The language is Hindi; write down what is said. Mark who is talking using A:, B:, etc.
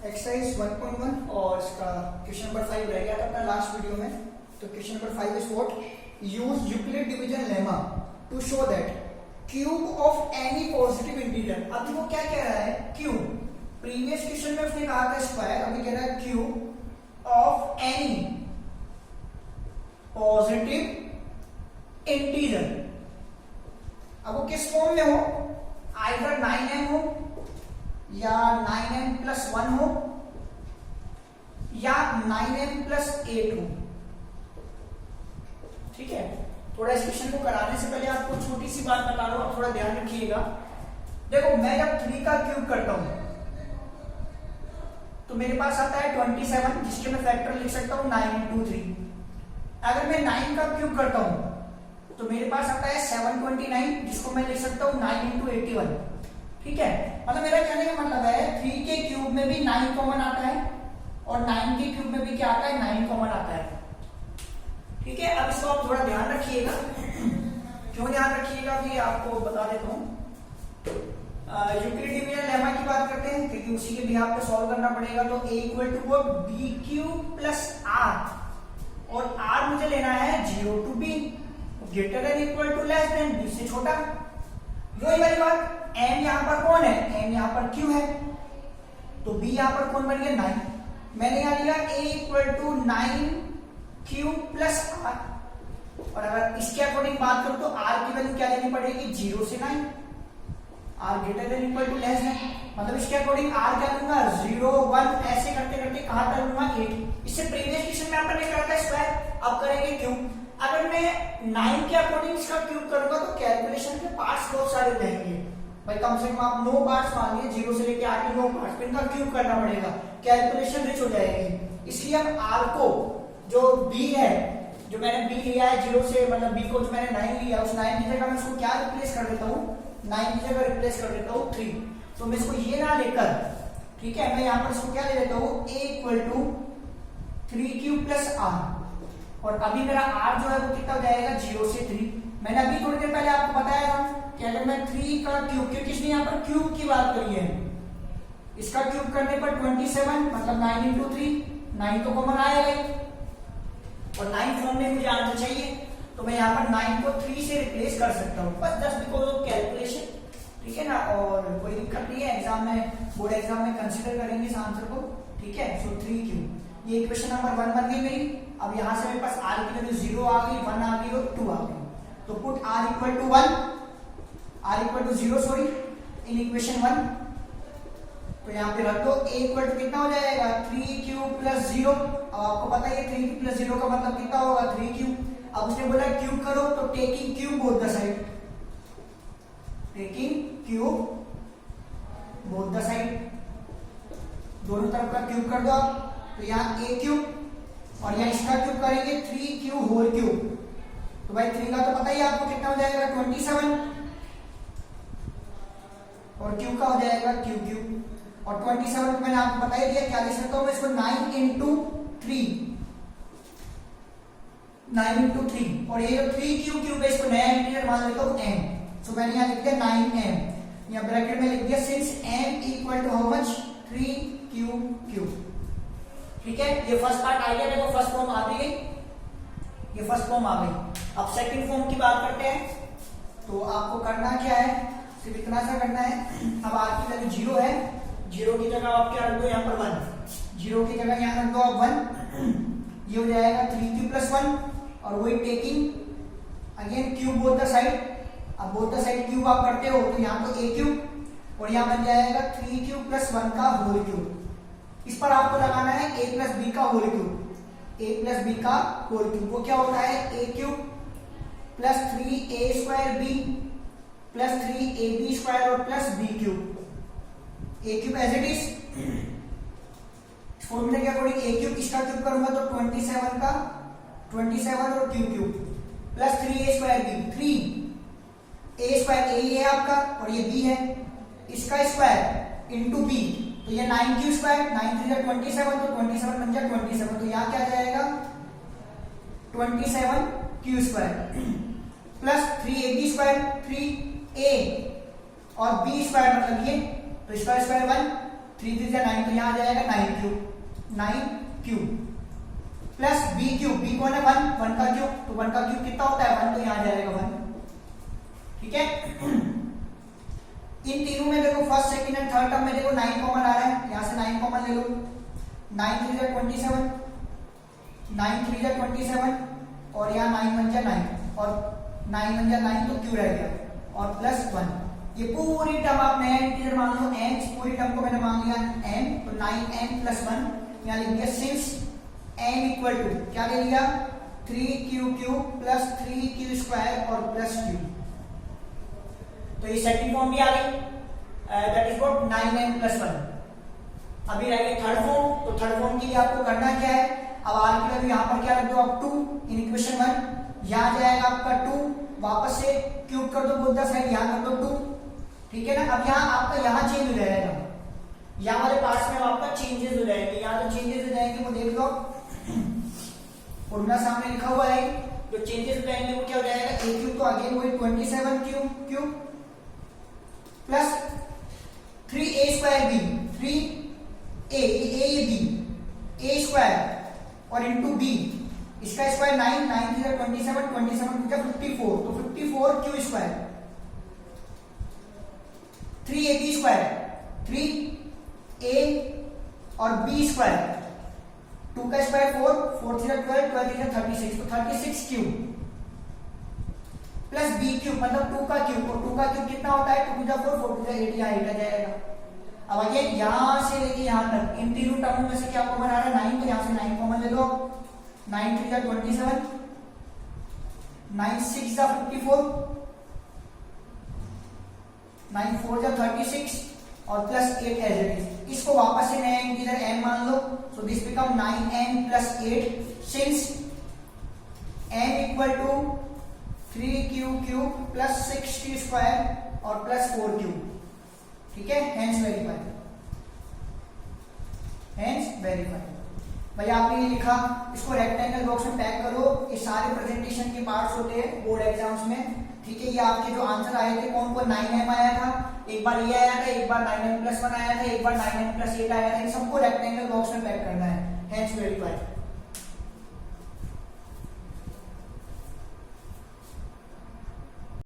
A: एक्सरसाइज 1.1 और इसका क्वेश्चन नंबर 5 रह गया था अपना लास्ट वीडियो में। तो question number 5 is what use Euclid division lemma to show that cube of any positive integer. अभी वो क्या कह रहा है, क्यूब। प्रीवियस क्वेश्चन में उसने कहा था स्क्वायर, अभी कह रहा है cube of any positive integer. अब वो किस फॉर्म में हो, आइदर 9m हो या 9m+1 हो या 9m+8 हो। ठीक है, थोड़ा इस क्वेश्चन को कराने से पहले आपको छोटी सी बात बता रहा हूं, थोड़ा ध्यान रखिएगा। देखो, मैं जब 3 का क्यूब करता हूं तो मेरे पास आता है 27, जिसके मैं फैक्टर लिख सकता हूं 9 × 3। अगर मैं 9 का क्यूब करता हूं तो मेरे पास आता है 729, जिसको मैं लिख सकता हूं 9 × 81। ठीक है, मतलब मेरा कहने का मतलब है 3 के क्यूब में भी 9 कॉमन आता है और 9 के क्यूब में भी क्या आता है, 9 कॉमन आता है। ठीक है, अब इसको आप थोड़ा ध्यान रखिएगा। क्यों ध्यान रखिएगा, अभी आपको बता देता हूं। यूक्लिड डिवीजन लेमा की बात करते हैं क्योंकि उसी के बिहाफ पे सॉल्व करना पड़ेगा। तो a = वो b³ + r, और r मुझे लेना है 0 to b, greater than equal to less than b से छोटा। वही वाली बात, m यहां पर कौन है, m यहां पर q है, तो b यहां पर कौन बन गया, 9। मैंने यहां लिया a = 9q + r, और अगर इसके अकॉर्डिंग बात करूं तो r की वैल्यू क्या लेनी पड़ेगी, 0 से 9, r greater than equal to less than. मतलब इसके अकॉर्डिंग r क्या लूंगा, 0 1, ऐसे करते करते कहां तक लूंगा, 8। इससे प्रीवियस क्वेश्चन में अपन ने करा था स्क्वायर, अब करेंगे क्यूब। अगर मैं 9 के अकॉर्डिंग इसका क्यूब करूंगा तो कैलकुलेशन के पार्ट्स बहुत सारे रहेंगे भाई, कम से कम आप 9 पार्ट्स मान लीजिए, 0 से लेके 8 के 9 पार्ट्स, इनका क्यूब करना पड़ेगा, कैलकुलेशन रिच हो जाएगी। इसलिए हम r को, जो b है, जो मैंने b लिया है 0 से, मतलब b को जो मैंने 9 लिया, उस 9 की जगह मैं इसको क्या रिप्लेस कर देता हूँ, 9 की जगह रिप्लेस कर देता हूँ 3। तो मैं इसको ये ना लेकर, ठीक है, मैं यहाँ पर इसको क्या ले लेता हूँ, a = 3q + r, और अभी मेरा r जो है वो कितना हो जाएगा, 0 से 3। मैंने अभी थोड़ी देर पहले आपको बताया था कि अगर मैं 3 का क्यूब, क्योंकि इसने यहाँ पर क्यूब की बात करी है, इसका क्यूब करने पर 27, मतलब 9 × 3, 9 तो कॉमन आएगा ही, और 9 फॉर्म में मुझे आंसर चाहिए, तो मैं यहाँ पर 9 को 3 से रिप्लेस कर सकता हूँ, बस जस्ट बिकॉज ऑफ कैलकुलेशन। ठीक है ना, और कोई दिक्कत नहीं है, एग्जाम में, बोर्ड एग्जाम में कंसीडर करेंगे इस आंसर को। ठीक है, सो 3q, ये इक्वेशन नंबर 1 बन गई मेरी। अब यहाँ से मेरे पास r की वैल्यू 0 आ गई, 1 आ गई और 2 आ गई। तो put r = 1, r = 0 sorry, in equation 1। तो यहाँ पे रख दो, a = कितना हो जाएगा, 3q + 0। अब आपको पता है 3q + 0 का मतलब कितना होगा, 3q। अब उसने बोला क्यूब करो, तो taking cube both the side, taking cube both the side, दोनों तरफ का क्यूब कर दो आप। तो यहाँ a³ और यहाँ इसका क्यूब करेंगे 3q⁴। तो भाई 3 का तो पता ही आपको कितना हो जाएगा, 27, और q का हो जाएगा q³। और 27 को मैंने आपको बता ही दिया, क्या लिख सकता हूं मैं इसको, 9 × 3, 9 × 3, और ये 3q³ है, इसको नया इंटीजर मान लेता हूं m। सो मैंने यहाँ लिख दिया 9m, यहाँ ब्रैकेट में लिख दिया since m = how much, 3q³। ठीक है, ये फर्स्ट पार्ट आ गया, देखो फर्स्ट फॉर्म आ गई, ये फर्स्ट फॉर्म आ गई। अब सेकंड फॉर्म की बात करते हैं। तो आपको करना क्या है, सिर्फ इतना सा करना है। अब r की वैल्यू 0 है, 0 की जगह आप क्या रख दो, यहाँ पर 1, 0 की जगह यहाँ रख दो आप 1, ये हो जाएगा 3q + 1, और वही taking again cube both the side. अब बोथ द साइड क्यूब आप करते हो तो यहाँ तो a³ और यहाँ बन जाएगा 3q + 1 का होल क्यूब। इस पर आपको लगाना है a + b का होल क्यूब, a + b का होल क्यूब। वो क्या होता है, a³ + 3a² + 3ab² और +b³। a³ as it is, फॉर्मूले के अकॉर्डिंग a³ इसका क्यूब करूंगा तो 27 का 27 और q³ + 3a²b, 3a² a है आपका और ये b है, इसका स्क्वायर इंटू b, तो ये 9q², 9 × 3 = 27, तो 27 बन जाए 27। तो यहाँ क्या आ जाएगा, 27q² + 3ab², 3a और b² मतलब ये, तो इसका स्क्वायर 1, 3 3 9 तो यहाँ आ जाएगा 9 cube, 9 cube plus B cube, B कौन है 1, 1 का क्यूब, तो 1 का क्यूब कितना होता है 1, तो यहाँ आ जाएगा 1। ठीक है, इन तीनों में देखो first second and third term में देखो 9 कॉमन आ रहा है, यहाँ से 9 कॉमन ले लो, 9 3 जा 27, 9 3 जा 27 और यहाँ 9 1 जा 9 और 9 1 जा 9 तो क्यू रह गया और प्लस 1। ये पूरी टर्म आप नया इंटीजर मान लो n, इस पूरी टर्म को मैंने मान लिया n, तो 9n प्लस 1 यहाँ लिख दिया सिंस n इक्वल टू क्या ले लिया 3q cube plus 3q square और प्लस q। तो ये सेकंड फॉर्म भी आ गई, that is what 9n plus 1। अभी रह गई थर्ड फॉर्म, तो थर्ड फॉर्म के लिए आपको करना क्या है, अब r की वैल्यू यहाँ पर क्या रख दो आप 2 इन इक्वेशन 1, यहाँ जाएगा आपका 2, वापस से क्यूब कर दो बोथ द साइड, यहाँ कर दो 2। ठीक है ना, अब यहाँ आपका यहाँ चेंज हो जाएगा, यहाँ वाले पार्ट्स में आपका चेंजेस हो जाएंगे, यहाँ जो चेंजेस हो जाएंगे वो देख लो, फॉर्मूला सामने लिखा हुआ है, जो चेंजेस हो जाएंगे वो क्या हो जाएगा a क्यूब, तो अगेन वही 27 cube plus 3a square b, 3a b a square और इंटू b, इसका स्क्वायर 9 9 की 27 27 की 54, तो 54 Q square, 3ab square 3a और b स्क्वायर, 2 का स्क्वायर 4 4 3 12 12 3 36, तो 36 क्यूब प्लस b क्यूब मतलब 2 का क्यूब, और 2 का क्यूब कितना होता है 2 4 4 4 8, यहाँ 8 आ जाएगा। अब अगेन यहाँ से लेके यहाँ तक इन तीनों टर्मों में से क्या कॉमन आ रहा है 9, तो यहाँ से 9 कॉमन ले लो, 9 3 जा 27, 9 6 जा 54, 9 4 जा 36 और प्लस 8 एज इट इज। इसको वापस से नया इंटीजर n मान लो, so this become 9n plus 8 since n equal to 3q cube plus 6q square और प्लस 4q। ठीक है, हेंस वेरीफाई, हेंस वेरीफाई। भाई आपने ये लिखा, इसको रेक्टेंगल बॉक्स में पैक करो, ये सारे प्रेजेंटेशन के पार्ट्स होते हैं बोर्ड एग्जाम्स में। ठीक है, ये आपके जो आंसर आए थे कौन कौन 9m आया था, एक बार ये आया था, एक बार 9n प्लस 1 आया था, एक बार 9n प्लस 8 आया था, इन सबको रेक्टेंगल बॉक्स में पैक करना है, हेंस वेरीफाई।